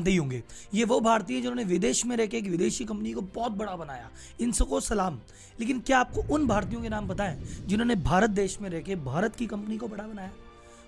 जानते ही होंगे। ये वो भारतीय हैं जिन्होंने विदेश में रहकर एक विदेशी कंपनी को बहुत बड़ा बनाया, इन सबको सलाम। लेकिन क्या आपको उन भारतीयों के नाम पता है जिन्होंने भारत देश में रहकर भारत की कंपनी को बड़ा बनाया?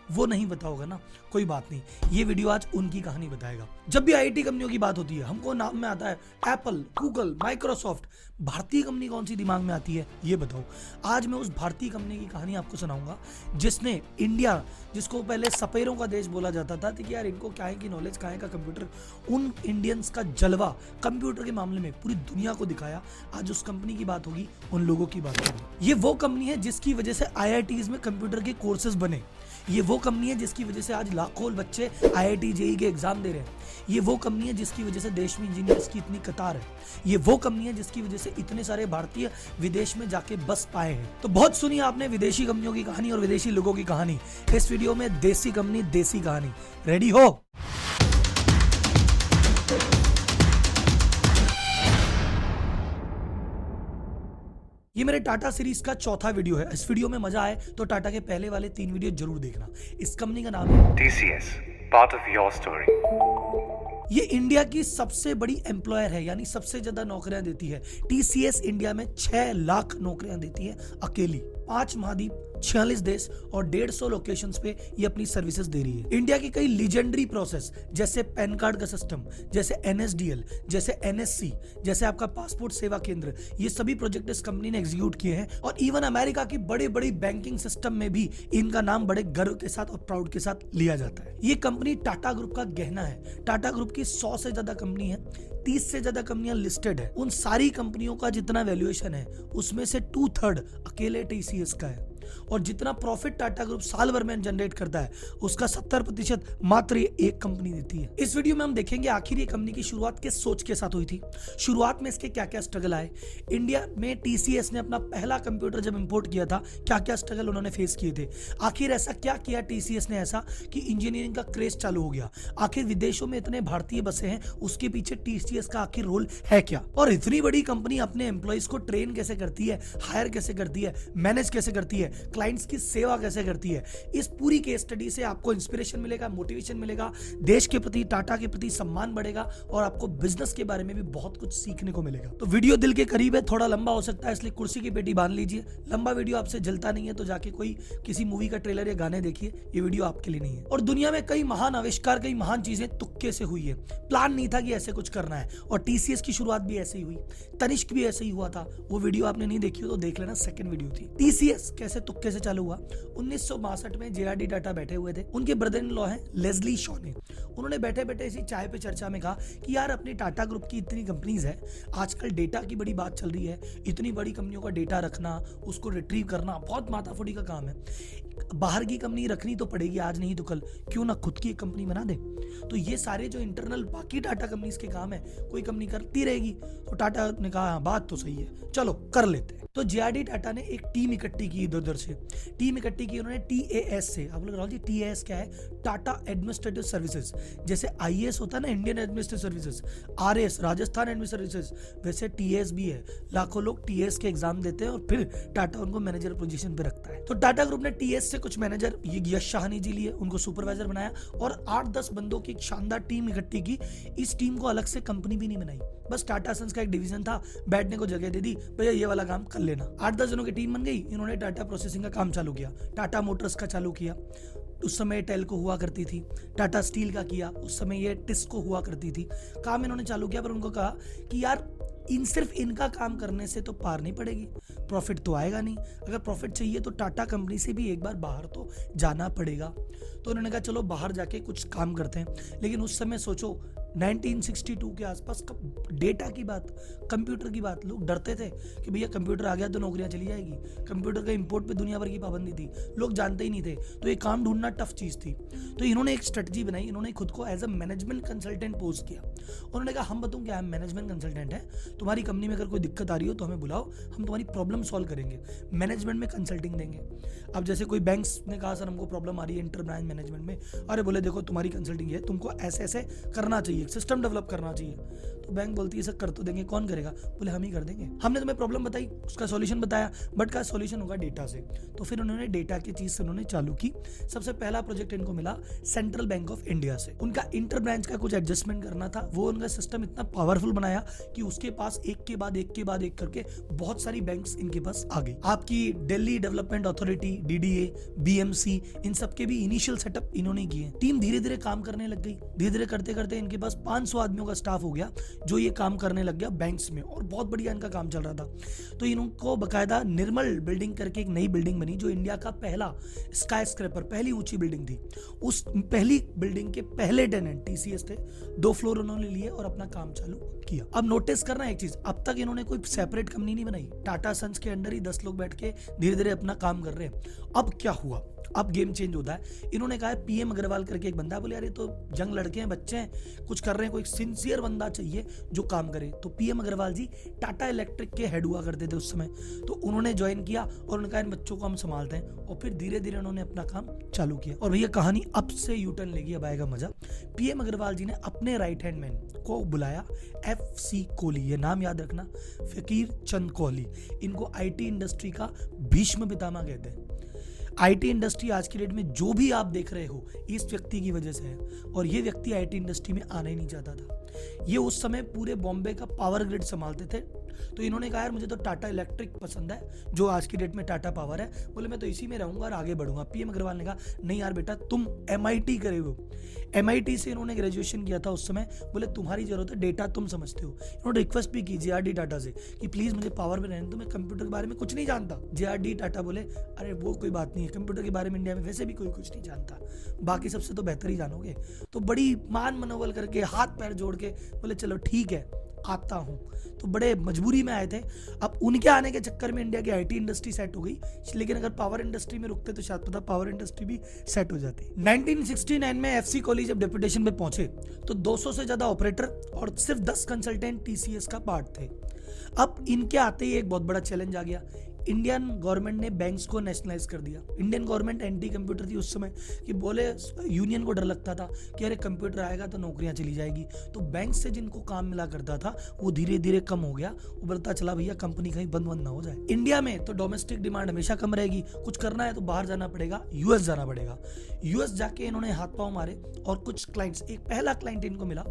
वो नहीं पता होगा ना, कोई बात नहीं, ये वीडियो आज उनकी कहानी बताएगा। जब भी आईटी कंपनियों की बात होती है हमको नाम में आता है एप्पल, गूगल, माइक्रोसॉफ्ट। भारतीय कंपनी कौन सी दिमाग में आती है ये बताओ। आज मैं उस भारतीय कंपनी की कहानी आपको सुनाऊंगा जिसने इंडिया, जिसको पहले सपेरों का देश बोला जाता था कि यार इनको क्या है की नॉलेज, क्या है का कंप्यूटर, उन इंडियंस का जलवा कंप्यूटर के मामले में पूरी दुनिया को दिखाया। आज उस कंपनी की बात होगी, उन लोगों की बात होगी। ये वो कंपनी है जिसकी वजह से IITs में कंप्यूटर के कोर्सेज बने। ये वो कंपनी है जिसकी वजह से आज लाखों बच्चे IIT JEE के एग्जाम दे रहे हैं। ये वो कंपनी है जिसकी वजह से देश में इंजीनियर्स की इतनी कतार है। ये वो कंपनी है जिसकी वजह से इतने सारे भारतीय विदेश में जाके बस पाए हैं। तो बहुत सुनी आपने विदेशी कंपनियों की कहानी और विदेशी लोगों की कहानी। इस वीडियो में देसी कंपनी, देसी कहानी। रेडी हो? ये मेरे टाटा सीरीज का चौथा वीडियो है। इस वीडियो में मजा आए तो टाटा के पहले वाले 3 वीडियो जरूर देखना। इस कंपनी का नाम है TCS, part of your story. ये इंडिया की सबसे बड़ी एम्प्लॉयर है, यानी सबसे ज्यादा नौकरियां देती है। TCS इंडिया में 6 लाख नौकरियां देती है अकेली। 5 महाद्वीप, 46 देश और 150 लोकेशंस पे ये अपनी सर्विसेज दे रही है। इंडिया की कई लीजेंडरी प्रोसेस जैसे पैन कार्ड का सिस्टम, जैसे NSDL, जैसे NSC, जैसे आपका पासपोर्ट सेवा केंद्र, ये सभी प्रोजेक्ट इस कंपनी ने एग्जीक्यूट किए हैं। और इवन अमेरिका की बड़ी बड़ी बैंकिंग सिस्टम में भी इनका नाम बड़े गर्व के साथ और प्राउड के साथ लिया जाता है। ये कंपनी टाटा ग्रुप का गहना है। टाटा ग्रुप की 100 से ज्यादा कंपनी है, 30 से ज्यादा कंपनियां लिस्टेड है। उन सारी कंपनियों का जितना वैल्यूएशन है उसमें से 2/3 अकेले TCS का है। और जितना प्रॉफिट टाटा ग्रुप साल भर में जनरेट करता है उसका 70% मात्र ये एक कंपनी देती है। इस वीडियो में हम देखेंगे आखिर ये कंपनी की शुरुआत किस सोच के साथ हुई थी, शुरुआत में इसके क्या क्या स्ट्रगल आए, इंडिया में TCS ने अपना पहला कंप्यूटर जब इंपोर्ट किया था क्या क्या स्ट्रगल उन्होंने फेस किए थे, आखिर ऐसा क्या किया TCS ने ऐसा कि इंजीनियरिंग का क्रेज चालू हो गया, आखिर विदेशों में इतने भारतीय बसे हैं उसके पीछे TCS का आखिर रोल है क्या, और इतनी बड़ी कंपनी अपने एम्प्लॉइज को ट्रेन कैसे करती है, हायर कैसे करती है, मैनेज कैसे करती है, क्लाइंट्स की सेवा कैसे करती है। इस पूरी केस स्टडी से आपको इंस्पिरेशन मिलेगा, मोटिवेशन मिलेगा, देश के प्रति, टाटा के प्रति सम्मान बढ़ेगा और आपको बिजनेस के बारे में भी बहुत कुछ सीखने को मिलेगा। तो वीडियो दिल के करीब है, थोड़ा लंबा हो सकता है इसलिए कुर्सी की पेटी बांध लीजिए। लंबा वीडियो आपसे जलता नहीं है तो जाके कोई किसी मूवी का ट्रेलर या गाने देखिए, ये वीडियो आपके लिए नहीं है। और दुनिया में कई महान आविष्कार, कई महान चीजें तुक्के से हुई है, प्लान नहीं था कि ऐसे कुछ करना है। और TCS की शुरुआत भी ऐसे ही हुई, तनिष्क भी ऐसे ही हुआ था। वो वीडियो आपने नहीं देखी हो तो देख लेना, सेकंड वीडियो थी। TCS कैसे तुक्के से चालू हुआ। 1962 में JRD टाटा बैठे हुए थे, उनके ब्रदर इन लॉ हैं लेस्ली शॉने। उन्होंने बैठे बैठे इसी चाय पे चर्चा में कहा कि यार अपनी टाटा ग्रुप की इतनी कंपनीज है, आजकल डेटा की बड़ी बात चल रही है, इतनी बड़ी कंपनियों का डेटा रखना, उसको रिट्रीव करना बहुत माथाफोड़ी का काम है। बाहर की कंपनी रखनी तो पड़ेगी, आज नहीं तो कल, क्यों ना खुद की एक कंपनी बना दे। तो ये सारे जो इंटरनल बाकी टाटा कंपनीज के काम है कोई कंपनी करती रहेगी। तो टाटा ने कहा हाँ बात तो सही है, चलो कर लेते हैं। तो JRD टाटा ने एक टीम इकट्ठी की, इधर उधर से टीम इकट्ठी की उन्होंने TAS से। आप लोग राहुल जी TAS क्या है? Tata administrative services. जैसे IAS होता है ना, Indian administrative services, RAS Rajasthan administrative services, वैसे TAS भी है। लाखों लोग TAS के एग्जाम देते हैं और फिर टाटा उनको मैनेजर पोजीशन पे रखता है। तो टाटा ग्रुप ने TAS से कुछ मैनेजर, ये यश शाहनी जी लिए, उनको सुपरवाइजर बनाया और 8-10 बंदों की एक शानदार टीम इकट्ठी की। इस टीम को अलग से कंपनी भी नहीं बनाई, बस टाटा सन्स का एक डिवीजन था, बैठने को जगह दे दी, भैया ये वाला काम कर लेना। 8-10 जनों की टीम बन गई, इन्होंने टाटा प्रोसेसिंग का काम चालू किया, टाटा मोटर्स का चालू किया, उस समय टेल्को हुआ करती थी, टाटा स्टील का किया, उस समय ये टिस्को हुआ करती थी, काम इन्होंने चालू किया। पर उनको कहा कि यार सिर्फ इनका काम करने से तो पार नहीं पड़ेगी, प्रॉफिट तो आएगा नहीं, अगर प्रॉफिट चाहिए तो टाटा कंपनी से भी एक बार बाहर तो जाना पड़ेगा। तो उन्होंने कहा चलो बाहर जाके कुछ काम करते हैं। लेकिन उस समय सोचो 1962 के आसपास डेटा की बात, कंप्यूटर की बात, लोग डरते थे कि भैया कंप्यूटर आ गया तो नौकरियां चली जाएगी। कंप्यूटर का इंपोर्ट पे दुनिया भर की पाबंदी थी, लोग जानते ही नहीं थे, तो ये काम ढूंढना टफ चीज थी। तो इन्होंने एक स्ट्रेटजी बनाई, इन्होंने खुद को as a management consultant post किया। उन्होंने कहा हम बताऊं क्या, हम मैनेजमेंट कंसल्टेंट है, तुम्हारी कंपनी में अगर कोई दिक्कत आ रही हो तो हमें बुलाओ, हम तुम्हारी प्रॉब्लम सॉल्व करेंगे, मैनेजमेंट में कंसल्टिंग देंगे। अब जैसे कोई बैंक्स ने कहा सर हमको प्रॉब्लम आ रही है इंटर ब्रांच मैनेजमेंट में, अरे बोले देखो तुम्हारी कंसल्टिंग है, तुमको ऐसे ऐसे करना चाहिए, सिस्टम डेवलप करना चाहिए। तो तो बैंक बोलती है सर कर तो देंगे, कौन करेगा? बोले हम ही कर देंगे। हमने तुम्हें प्रॉब्लम बताई, उसका सॉल्यूशन बताया, बट का सॉल्यूशन होगा डेटा से। तो फिर उन्होंने डेटा की चीज से उन्होंने चालू की। सबसे पहला प्रोजेक्ट इनको मिला सेंट्रल बैंक ऑफ इंडिया से। उनका इंटर ब्रांच का कुछ एडजस्टमेंट करना था, वो उनका सिस्टम इतना पावरफुल बनाया कि उसके पास एक के बाद एक करके बहुत सारी बैंक्स इनके पास आ गई। आपकी Delhi development authority, DDA, BMC, इन सब के भी इनिशियल सेटअप इन्होंने किए। टीम धीरे धीरे काम करने लग गई। धीरे धीरे करते करते इनके पास 500 आदमियों का स्टाफ हो गया जो ये काम करने लग गया बैंक्स में, और बहुत बढ़िया इनका काम चल रहा था। तो इनको बकायदा निर्मल बिल्डिंग करके एक नई बिल्डिंग बनी जो इंडिया का पहला स्काई स्क्रैपर, पहली ऊंची बिल्डिंग थी। उस पहली बिल्डिंग के पहले टेनेंट टीसीएस थे। 2 फ्लोर उन्होंने लिए और अपना काम चालू किया। अब नोटिस करना एक चीज, अब तक इन्होंने कोई सेपरेट कंपनी नहीं बनाई। टाटा सन्स के अंडर ही 10 लोग बैठ के धीरे धीरे अपना काम कर रहे हैं। अब क्या हुआ, अब गेम चेंज होता है। इन्होंने कहा पीएम अग्रवाल करके एक बंदा, बोले यार ये तो यंग लड़के हैं, बच्चे हैं, कुछ कर रहे हैं, कोई सिंसियर बंदा चाहिए जो काम करे। तो पीएम अग्रवाल जी टाटा इलेक्ट्रिक के हेड हुआ करते थे उस समय, तो उन्होंने ज्वाइन किया और उन्होंने कहा इन बच्चों को हम संभालते हैं, और फिर धीरे धीरे उन्होंने अपना काम चालू किया। और भैया कहानी अब से यूटर्न लेगी, अब आएगा मजा। पीएम अग्रवाल जी ने अपने राइट हैंड मैन को बुलाया, FC कोहली, ये नाम याद रखना, फकीर चंद कोहली। इनको आईटी इंडस्ट्री का भीष्म पितामह कहते हैं। आईटी इंडस्ट्री आज की डेट में जो भी आप देख रहे हो इस व्यक्ति की वजह से है, और ये व्यक्ति आईटी इंडस्ट्री में आना ही नहीं चाहता था। ये उस समय पूरे बॉम्बे का पावर ग्रिड संभालते थे। तो इन्होंने कहा यार मुझे तो टाटा इलेक्ट्रिक पसंद है, जो आज की डेट में टाटा पावर है, बोले मैं तो इसी में रहूंगा और आगे बढ़ूंगा। पीएम अग्रवाल ने कहा नहीं यार बेटा, तुम MIT करे हो। MIT से इन्होंने ग्रेजुएशन किया था उस समय। बोले तुम्हारी जरूरत है, डेटा तुम समझते हो। इन्होंने रिक्वेस्ट भी की JRD टाटा से कि प्लीज मुझे पावर में रहने दो, मैं कंप्यूटर के बारे में कुछ नहीं जानता। JRD टाटा बोले अरे वो कोई बात नहीं है, कंप्यूटर के बारे में इंडिया में वैसे भी कोई कुछ नहीं जानता, बाकी सबसे तो बेहतर ही जानोगे। तो बड़ी मान मनोबल करके हाथ पैर जोड़ के बोले चलो ठीक है आता हूं। तो बड़े मजबूरी में आए थे। अब उनके आने के चक्कर में इंडिया की आईटी इंडस्ट्री सेट हो गई, लेकिन अगर पावर इंडस्ट्री में रुकते तो शायद पता पावर इंडस्ट्री भी सेट हो जाती। 1969 में FC कोहली जब डेपुटेशन पे पहुंचे तो 200 से ज्यादा ऑपरेटर और सिर्फ 10 कंसल्टेंट TCS का पार्ट थे। अब इनके आते ही एक बहुत बड़ा चैलेंज आ गया। इंडियन गवर्नमेंट ने बैंक्स को नेशनलाइज कर दिया। इंडियन गवर्नमेंट एंटी कंप्यूटर थी उस समय, कि बोले यूनियन को डर लगता था कि अरे कंप्यूटर आएगा तो नौकरियां चली जाएगी। तो बैंक से जिनको काम मिला करता था वो धीरे धीरे कम हो गया। उबरता चला भैया कंपनी कहीं बंद ना हो जाए। इंडिया में तो डोमेस्टिक डिमांड हमेशा कम रहेगी, कुछ करना है तो बाहर जाना पड़ेगा, US जाना पड़ेगा। US जाके इन्होंने हाथ पांव मारे और कुछ क्लाइंट्स, एक पहला क्लाइंट इनको मिला,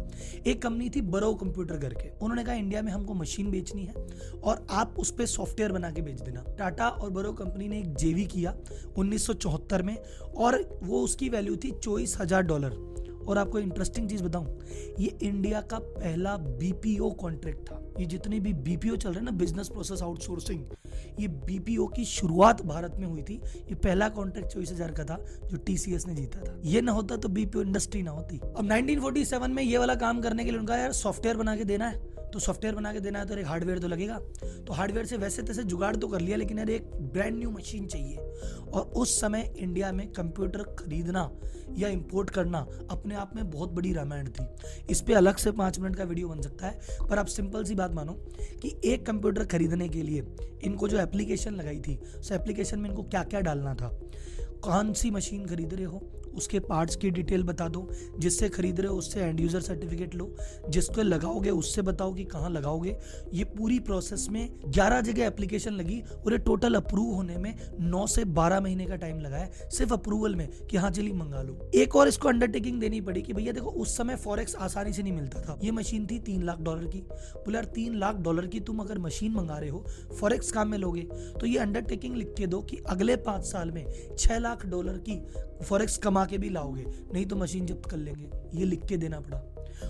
एक कंपनी थी बरो कंप्यूटर करके। उन्होंने कहा इंडिया में हमको मशीन बेचनी है और आप उस पर सॉफ्टवेयर बना के बेच देना। टाटा और बरो कंपनी ने एक JV किया 1974 में, और वो उसकी वैल्यू थी $24,000। और आपको इंटरेस्टिंग चीज बताऊं, ये इंडिया का पहला BPO कॉन्ट्रैक्ट था। ये जितने भी BPO चल रहे हैं ना, बिजनेस प्रोसेस आउटसोर्सिंग, ये BPO की शुरुआत भारत में हुई थी। ये पहला कॉन्ट्रैक्ट 24,000 का था जो TCS ने जीता था। ये ना होता तो BPO इंडस्ट्री ना होती। अब 1947 में ये वाला काम करने के लिए उनका यार सॉफ्टवेयर बना के देना है, तो सॉफ्टवेयर बना के देना है तो एक हार्डवेयर तो लगेगा। तो हार्डवेयर से वैसे तैसे जुगाड़ तो कर लिया, लेकिन यार एक ब्रांड न्यू मशीन चाहिए। और उस समय इंडिया में कंप्यूटर खरीदना या इंपोर्ट करना अपने आप में बहुत बड़ी रामायण थी। इस पे अलग से 5 मिनट का वीडियो बन सकता है, पर आप सिंपल सी बात मानो कि एक कंप्यूटर खरीदने के लिए इनको जो एप्लीकेशन लगाई थी, उस एप्लीकेशन में इनको क्या क्या डालना था। कौन सी मशीन खरीद रहे हो उसके पार्ट्स की डिटेल बता दो, जिससे खरीद रहे हो उससे एंड यूजर सर्टिफिकेट लो, जिसको लगाओगे उससे बताओ कि कहाँ लगाओगे। ये पूरी प्रोसेस में 11 जगह एप्लीकेशन लगी और ये टोटल अप्रूव होने में 9 से 12 महीने का टाइम लगा है सिर्फ अप्रूवल में कि हाँ चलिए मंगा लो। एक और इसको अंडरटेकिंग देनी पड़ी कि भैया देखो उस समय फॉरेक्स आसानी से नहीं मिलता था। ये मशीन थी $3 लाख की। बोले यार $3 लाख की तुम अगर मशीन मंगा रहे हो, फॉरेक्स काम में लोगे, तो ये अंडरटेकिंग लिख के दो कि अगले 5 साल में $6 लाख की फॉरेक्स कमा के भी लाओगे, नहीं तो मशीन जब्त कर लेंगे। ये लिख के देना पड़ा।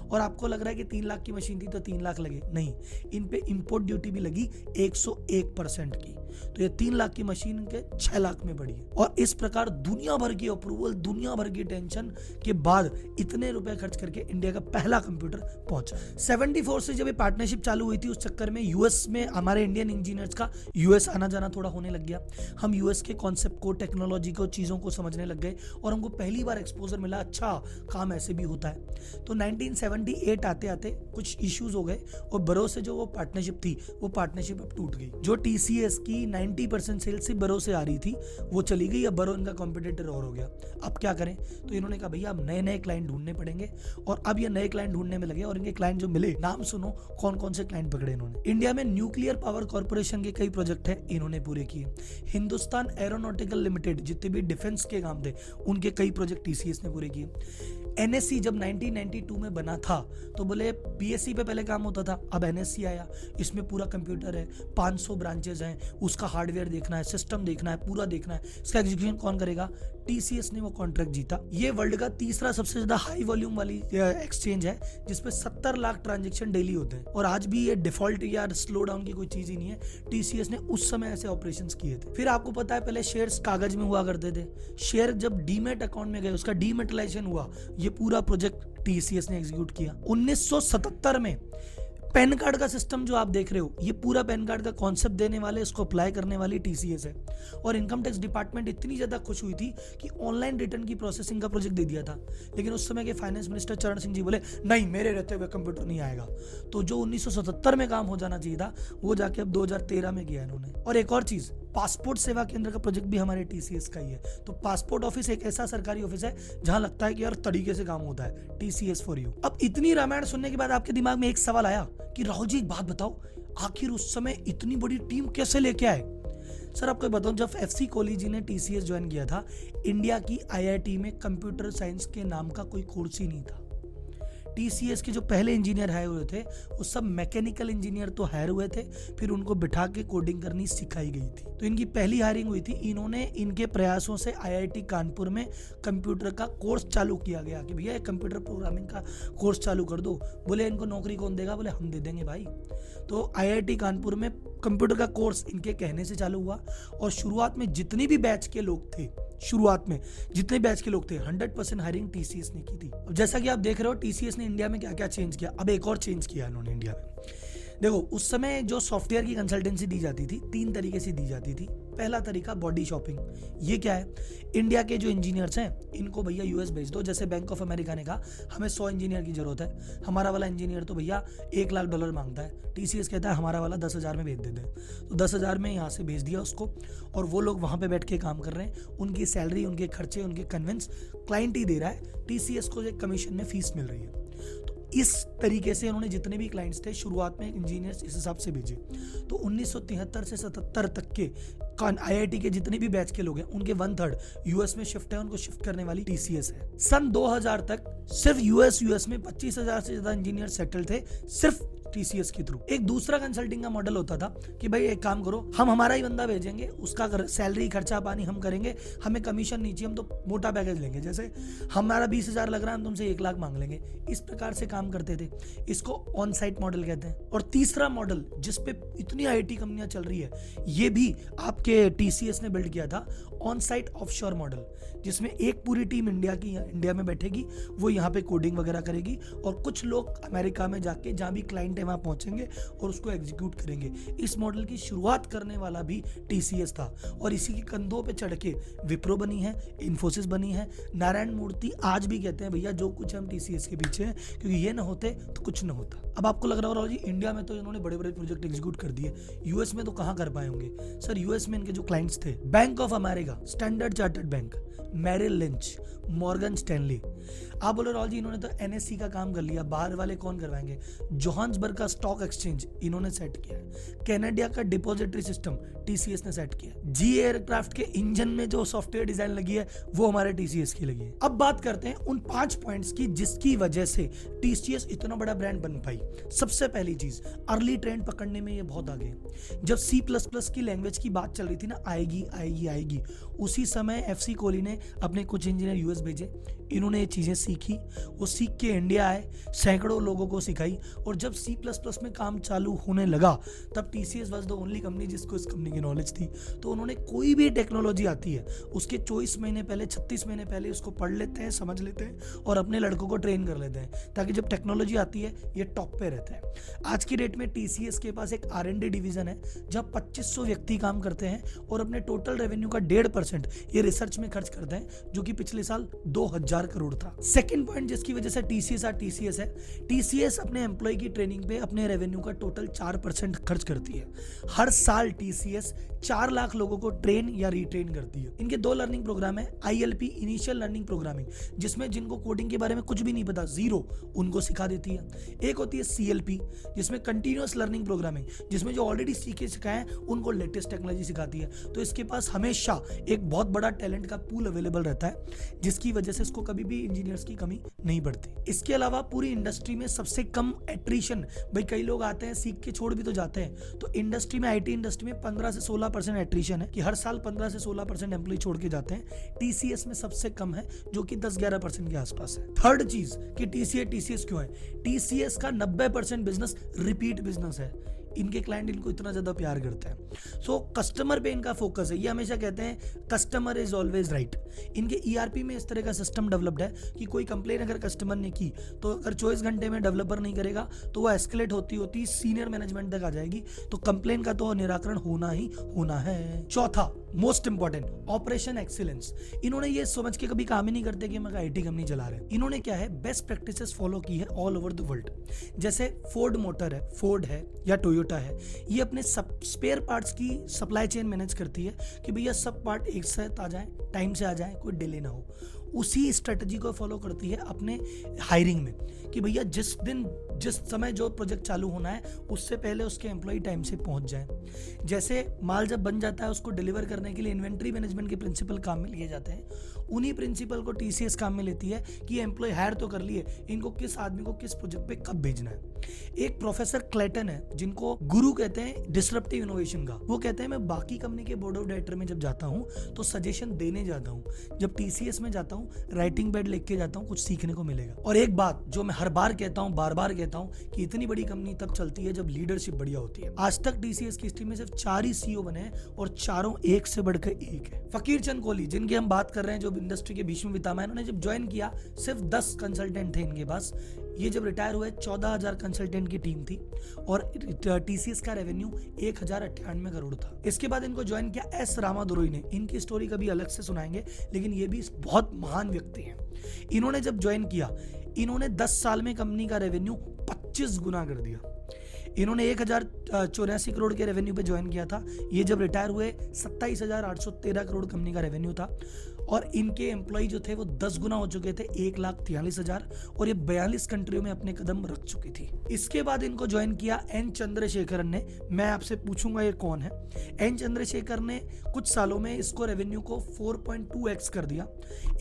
और आपको लग रहा है कि 3 लाख की मशीन थी तो 3 लाख लगे, नहीं, इन पे इंपोर्ट ड्यूटी भी लगी 101% की। तो ये 3 लाख की मशीन के 6 लाख में बढ़ी। और इस प्रकार दुनिया भर की अप्रूवल, दुनिया भर की टेंशन के बाद इतने रुपए खर्च करके इंडिया का पहला कंप्यूटर पहुंचा। 74 से जब ये पार्टनरशिप चालू हुई थी, उस चक्कर में US में हमारे इंडियन इंजीनियर्स का US आना जाना थोड़ा होने लग गया। हम US के कॉन्सेप्ट को, टेक्नोलॉजी को, चीजों को समझने लग गए और हमको पहली बार एक्सपोजर मिला, अच्छा काम ऐसे भी होता है। तो 1978 आते आते कुछ इश्यूज हो गए और बरो से जो वो पार्टनरशिप थी वो पार्टनरशिप अब टूट गई। जो TCS की 90% सेल्स से बरो से आ रही थी वो चली गई। अब बरो इनका कॉम्पिटिटर और हो गया। अब क्या करें? तो इन्होंने कहा भैया अब नए नए क्लाइंट ढूंढने पड़ेंगे और अब ये नए क्लाइंट ढूंढने में लगे और इनके क्लाइंट जो मिले, नाम सुनो कौन कौन से क्लाइंट पकड़े इन्होंने। इंडिया में न्यूक्लियर पावर कॉर्पोरेशन के कई प्रोजेक्ट है इन्होंने पूरे किए। हिंदुस्तान एरोनॉटिकल लिमिटेड जितने भी डिफेंस के काम थे उनके कई प्रोजेक्ट TCS ने पूरे किए। NSE जब 1992 में बना था तो बोले PSC पे पहले काम होता था, अब NSE आया, इसमें पूरा कंप्यूटर है, 500 ब्रांचेज हैं, उसका हार्डवेयर देखना है, सिस्टम देखना है, पूरा देखना है, इसका एग्जीक्यूशन कौन करेगा? TCS ने वो कॉन्ट्रैक्ट जीता। ये वर्ल्ड का तीसरा सबसे ज्यादा हाई वॉल्यूम वाली एक्सचेंज है जिसपे 70 लाख ट्रांजेक्शन डेली होते हैं और आज भी ये डिफॉल्ट या स्लो डाउन की कोई चीज ही नहीं है। TCS ने उस समय ऐसे ऑपरेशंस किए थे। फिर आपको पता है पहले शेयर्स कागज में हुआ करते थे, शेयर जब डीमेट अकाउंट में गए उसका डीमेटलाइजेशन हुआ, ये पूरा प्रोजेक्ट TCS ने एग्जीक्यूट किया। 1977 में पैन कार्ड का सिस्टम जो आप देख रहे हो, ये पूरा पैन कार्ड का कॉन्सेप्ट देने वाले, इसको अप्लाई करने वाली TCS है। और इनकम टैक्स डिपार्टमेंट इतनी ज्यादा खुश हुई थी कि ऑनलाइन रिटर्न की प्रोसेसिंग का प्रोजेक्ट दे दिया था। लेकिन उस समय के फाइनेंस मिनिस्टर चरण सिंह जी बोले नहीं, मेरे रहते हुए कंप्यूटर नहीं आएगा। तो जो 1977 में काम हो जाना चाहिए था वो जाके अब 2013 में किया इन्होंने। और एक और चीज, पासपोर्ट सेवा केंद्र का प्रोजेक्ट भी हमारे TCS का ही है। तो पासपोर्ट ऑफिस एक ऐसा सरकारी ऑफिस है जहां लगता है कि यार तरीके से काम होता है। TCS for you. अब इतनी रामायण सुनने के बाद आपके दिमाग में एक सवाल आया कि राहुल जी एक बात बताओ, आखिर उस समय इतनी बड़ी टीम कैसे लेके आए? सर आपको बताऊं, जब FC कोहली जी ने TCS ज्वाइन किया था, इंडिया की IIT में कंप्यूटर साइंस के नाम का कोई कोर्स ही नहीं था। TCS के जो पहले इंजीनियर हायर हुए थे वो सब मैकेनिकल इंजीनियर तो हायर हुए थे, फिर उनको बिठा के कोडिंग करनी सिखाई गई थी। तो इनकी पहली हायरिंग हुई थी। इन्होंने इनके प्रयासों से IIT कानपुर में कंप्यूटर का कोर्स चालू किया गया कि भैया कंप्यूटर प्रोग्रामिंग का कोर्स चालू कर दो। बोले इनको नौकरी कौन देगा? बोले हम दे देंगे भाई। तो IIT कानपुर में कंप्यूटर का कोर्स इनके कहने से चालू हुआ और शुरुआत में जितनी भी बैच के लोग थे, 100% हायरिंग TCS ने की थी। अब जैसा कि आप देख रहे हो TCS ने इंडिया में क्या क्या चेंज किया। अब एक और चेंज किया इन्होंने इंडिया में। देखो उस समय जो सॉफ्टवेयर की कंसल्टेंसी दी जाती थी 3 तरीके से दी जाती थी। पहला तरीका बॉडी शॉपिंग। ये क्या है? इंडिया के जो इंजीनियर्स हैं इनको भैया US भेज दो। जैसे बैंक ऑफ अमेरिका ने कहा हमें 100 इंजीनियर की जरूरत है, हमारा वाला इंजीनियर तो भैया $1 लाख मांगता है। TCS कहता है हमारा वाला 10,000 में भेज देते हैं। तो 10,000 में यहाँ से भेज दिया उसको और वो लोग वहाँ पे बैठ के काम कर रहे हैं। उनकी सैलरी, उनके खर्चे, उनके कन्वेंस क्लाइंट ही दे रहा है। TCS को एक कमीशन में फीस मिल रही है। इस तरीके से उन्होंने जितने भी क्लाइंट्स थे शुरुआत में इंजीनियर्स इस हिसाब से भेजे। तो 1973 से 77 तक के IIT के जितने भी बैच के लोग हैं उनके 1/3 US में शिफ्ट है। उनको शिफ्ट करने वाली TCS है। सन 2000 तक सिर्फ US में 25,000 से ज्यादा इंजीनियर सेटल थे सिर्फ TCS के थ्रू। एक दूसरा कंसल्टिंग का मॉडल होता था कि भाई एक काम करो, हम हमारा ही बंदा भेजेंगे, उसका सैलरी खर्चा पानी हम करेंगे, हमें कमीशन नहीं चाहिए, हम तो मोटा पैकेज लेंगे। जैसे हमारा 20,000 लग रहा है, हम तुमसे 1 लाख मांग लेंगे। इस प्रकार से काम करते थे। इसको ऑन साइट मॉडल कहते हैं। और तीसरा मॉडल जिसपे इतनी IT कंपनियां चल रही है, ये भी आपके TCS ने बिल्ड किया था, ऑन साइट ऑफशोर मॉडल, जिसमें एक पूरी टीम इंडिया में बैठेगी, वो यहाँ पे कोडिंग वगैरह करेगी और कुछ लोग अमेरिका में जाके जहाँ भी क्लाइंट है वहाँ पहुंचेंगे और उसको एग्जीक्यूट करेंगे। इस मॉडल की शुरुआत करने वाला भी TCS था और इसी के कंधों पे चढ़ के विप्रो बनी है, इन्फोसिस बनी है। नारायण मूर्ति आज भी कहते हैं भैया जो कुछ हम TCS के पीछे हैं, क्योंकि ये ना होते तो कुछ ना होता। अब आपको लग रहा होगा जी इंडिया में तो इन्होंने बड़े बड़े प्रोजेक्ट एग्जीक्यूट कर दिए, US में तो कहाँ कर पाए होंगे। सर US में इनके जो क्लाइंट्स थे, bank of America, standard chartered bank, Merrill lynch, Morgan Stanley. आप बोलो राहुल जी इन्होंने तो NSE का काम कर लिया, बाहर वाले कौन करवाएंगे? जोहान्सबर्ग का स्टॉक एक्सचेंज इन्होंने सेट किया है। कनाडा का डिपॉजिटरी सिस्टम TCS ने सेट किया है। जी एयरक्राफ्ट के इंजन में जो सॉफ्टवेयर डिजाइन लगी है वो हमारे TCS की लगी है। अब बात करते हैं उन 5 पॉइंट्स की जिसकी वजह से TCS इतना बड़ा ब्रांड बन पाई। सबसे पहली चीज, अर्ली ट्रेंड पकड़ने में ये बहुत आगे है। जब C++ की लैंग्वेज की बात चल रही थी ना, आएगी, उसी समय FC कोहली ने अपने कुछ इंजीनियर US भेजे। इन्होंने ये चीजें सीखी, वो सीख के इंडिया आए, सैकड़ों लोगों को सिखाई और जब C++ में काम चालू होने लगा तब TCS was the only company जिसको इस कंपनी की नॉलेज थी। तो उन्होंने कोई भी टेक्नोलॉजी आती है उसके 24 महीने पहले, 36 महीने पहले उसको पढ़ लेते हैं, समझ लेते हैं और अपने लड़कों को ट्रेन कर लेते हैं, ताकि जब टेक्नोलॉजी आती है ये टॉप टॉप पे रहता है। आज की डेट में टीसीएस के पास एक R&D डिवीजन है जहां 2500 व्यक्ति काम करते हैं और अपने टोटल रेवेन्यू का 1.5% ये रिसर्च में खर्च करते हैं, जो कि पिछले साल 2000 करोड़ था। सेकंड पॉइंट जिसकी वजह से टीसीएस है, टीसीएस अपने एम्प्लॉय की ट्रेनिंग पे अपने रेवेन्यू का टोटल 4% खर्च करती है। हर साल टीसीएस 4 लाख लोगों को ट्रेन या रिट्रेन करती है। इनके 2 लर्निंग प्रोग्राम है, ILP इनिशियल लर्निंग प्रोग्रामिंग, जिसमें जिनको कोडिंग के बारे में कुछ भी नहीं पता, जीरो, उनको सिखा देती है। एक होती है CLP जिसमें कंटिन्यूअस लर्निंग प्रोग्रामिंग, जिसमें जो ऑलरेडी सीखे सिखाए उनको लेटेस्ट टेक्नोलॉजी सिखाती है। तो इसके पास हमेशा एक बहुत बड़ा टैलेंट का पूल अवेलेबल रहता है, जिसकी वजह से इसको कभी भी इंजीनियर्स की कमी नहीं पड़ती। इसके अलावा पूरी इंडस्ट्री में सबसे कम एट्रिशन, भाई कई लोग आते हैं सीख के छोड़ भी तो जाते हैं, तो इंडस्ट्री में IT इंडस्ट्री में 15 से 16% एट्रिशन है कि हर साल 15 से 16% एम्प्लॉय छोड़ के जाते हैं। TCS में सबसे कम है जो कि 10-11% के आसपास है। थर्ड चीज कि TCS क्यों है, TCS का 90% बिजनेस रिपीट बिजनेस है। इनके क्लाइंट इनको इतना ज्यादा प्यार करते हैं। सो कस्टमर पे इनका फोकस है। ये हमेशा कहते हैं कस्टमर इज ऑलवेज राइट। इनके ERP में इस तरह का सिस्टम डेवलप्ड है कि कोई कंप्लेन अगर कस्टमर ने की तो अगर 24 घंटे में डेवलपर नहीं करेगा तो वो एस्केलेट होती सीनियर मैनेजमेंट तक आ जाएगी, तो कंप्लेन का तो निराकरण होना ही होना है। चौथा मोस्ट इंपॉर्टेंट, ऑपरेशन एक्सीलेंस। इन्होंने ये समझ के कभी काम ही नहीं करते कि हम IT कंपनी चला रहे हैं। इन्होंने क्या है, बेस्ट प्रैक्टिसेस फॉलो की है ऑल ओवर द वर्ल्ड। जैसे फोर्ड मोटर है, फोर्ड है या टोयोटा है, ये अपने स्पेयर पार्ट्स की सप्लाई चेन मैनेज करती है कि भैया सब पार्ट एक साथ आ जाए, टाइम से आ जाए, कोई डिले ना हो। उसी स्ट्रेटजी को फॉलो करती है अपने हायरिंग में कि भैया जिस समय जो प्रोजेक्ट चालू होना है उससे पहले उसके एम्प्लॉय टाइम से पहुंच जाए। जैसे माल जब बन जाता है उसको डिलीवर करने के लिए इन्वेंट्री मैनेजमेंट के प्रिंसिपल काम में लिए जाते हैं, उन्हीं प्रिंसिपल को TCS काम में लेती है कि एम्प्लॉय हायर तो कर लिए, इनको किस आदमी को किस प्रोजेक्ट पे कब भेजना है। एक प्रोफेसर क्लेटन है जिनको गुरु कहते हैं डिसरप्टिव इनोवेशन का। वो कहते हैं मैं बाकी कंपनी के बोर्ड ऑफ डायरेक्टर में जब जाता हूँ तो सजेशन देने जाता हूँ, जब TCS में जाता हूँ राइटिंग पैड लेके जाता हूँ, कुछ सीखने को मिलेगा। और एक बात जो मैं हर बार कहता हूँ, बार बार कहता हूँ कि इतनी बड़ी कंपनी तब चलती है जब लीडरशिप बढ़िया होती है। आज तक TCS की हिस्ट्री में सिर्फ 4 ही CEO बने हैं और चारों एक से बढ़कर एक है। फकीर चंद कोहली जिनकी हम बात कर रहे हैं, जो इंडस्ट्री के भीष्म पितामह, इन्होंने जब ज्वाइन किया सिर्फ 10 कंसल्टेंट थे इनके पास। ये जब रिटायर हुए 14,000 कंसल्टेंट की टीम थी और TCS का रेवेन्यू 1098 करोड़ था। इसके बाद इनको ज्वाइन किया S रामादोरई ने। इनकी स्टोरी कभी अलग से सुनाएंगे, लेकिन ये भी बहुत महान व्यक्ति हैं। इन्होंने जब ज्वाइन किया, इन्होंने 10 साल में कंपनी का रेवेन्यू 25 गुना कर दिया। इन्होंने 1084 करोड़ के रेवेन्यू पे ज्वाइन किया था। ये जब रिटायर हुए 27,813 करोड़ कंपनी का रेवेन्यू था और इनके एम्प्लॉय जो थे वो 10 गुना हो चुके थे, 1,43,000, और ये 42 कंट्रियों में अपने कदम रख चुकी थी। इसके बाद इनको ज्वाइन किया N चंद्रशेखरन ने। मैं आपसे पूछूंगा ये कौन है। N चंद्रशेखर ने कुछ सालों में इसको रेवेन्यू को 4.2x कर दिया,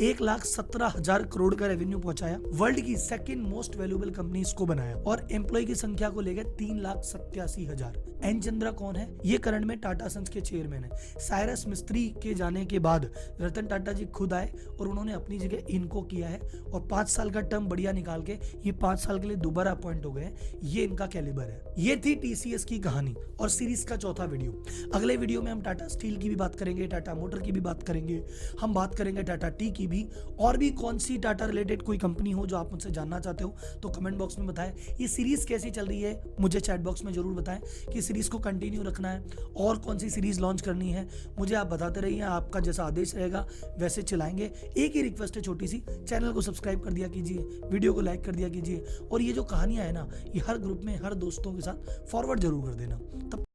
1,17,000 करोड़ का रेवेन्यू पहुंचाया, वर्ल्ड की सेकंड मोस्ट वैल्यूएबल कंपनी इसको बनाया और एम्प्लॉय की संख्या को लेकर 3,87,000। N चंद्रा कौन है? ये करंट में टाटा सन्स के चेयरमैन है। साइरस मिस्त्री के जाने के बाद रतन टाटा जी खुद आए और उन्होंने अपनी जगह इनको किया है और 5 साल का टर्म बढ़िया निकाल के ये 5 साल के लिए दोबारा अपॉइंट हो गए। ये इनका कैलिबर है। ये थी TCS की कहानी और सीरीज का चौथा वीडियो। अगले वीडियो में हम टाटा स्टील की भी बात करेंगे, टाटा मोटर की भी बात करेंगे, हम बात करेंगे टाटा टी की भी, और भी कौन सी टाटा रिलेटेड कोई कंपनी हो जो आप मुझसे जानना चाहते हो तो कमेंट बॉक्स में बताएं। ये सीरीज कैसी चल रही है मुझे चैट बॉक्स में जरूर बताएं कि सीरीज को कंटिन्यू रखना है और कौन सी सीरीज लॉन्च करनी है मुझे आप बताते रहिए। आपका जैसा आदेश रहेगा वैसे चलाएंगे। एक ही रिक्वेस्ट है छोटी सी, चैनल को सब्सक्राइब कर दिया कीजिए, वीडियो को लाइक कर दिया कीजिए और ये जो कहानियां है ना, ये हर ग्रुप में हर दोस्तों के साथ फॉरवर्ड जरूर कर देना। तब